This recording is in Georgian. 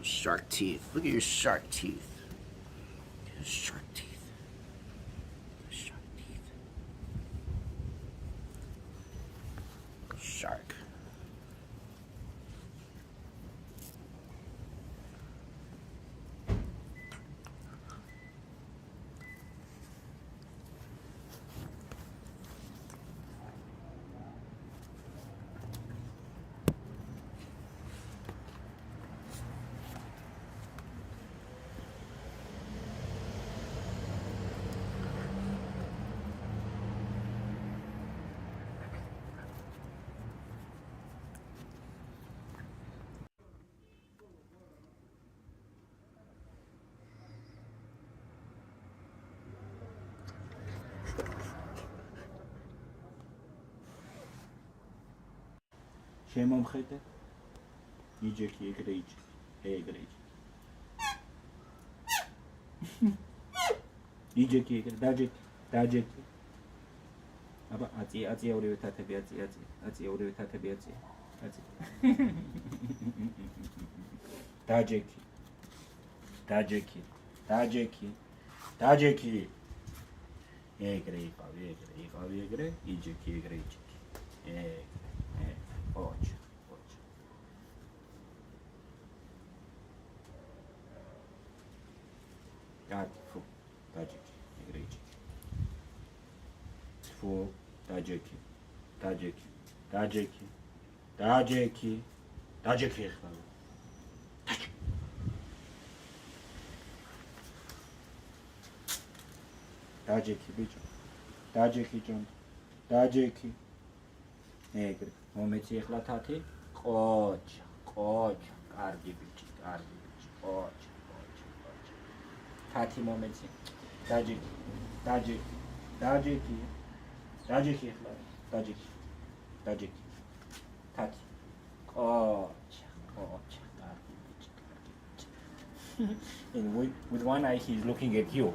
Shark teeth. Look at your shark teeth. Shark teeth. Shark teeth. Shark. შემომხედე იჯექი ეგრე იჯექი ეგრე იჯექი ეგრე დაჯექი აბა აწია ორივე თათები აწია ორივე თათები აწია დაჯექი ეგრე იყავი ეგრე იჯექი ეგრე Ocho. Fu, tajiki, igreji. Fu, tajiki. Tajiki, bicho. Tajiki. Egre. მომეცი ახლა თათი ყოჩ კარგი ბიჭი ყოჩ თათი მომეცი დაჯექი ახლა დაჯექი თათი ყოჩ კარგი ბიჭი And with one eye he's looking at you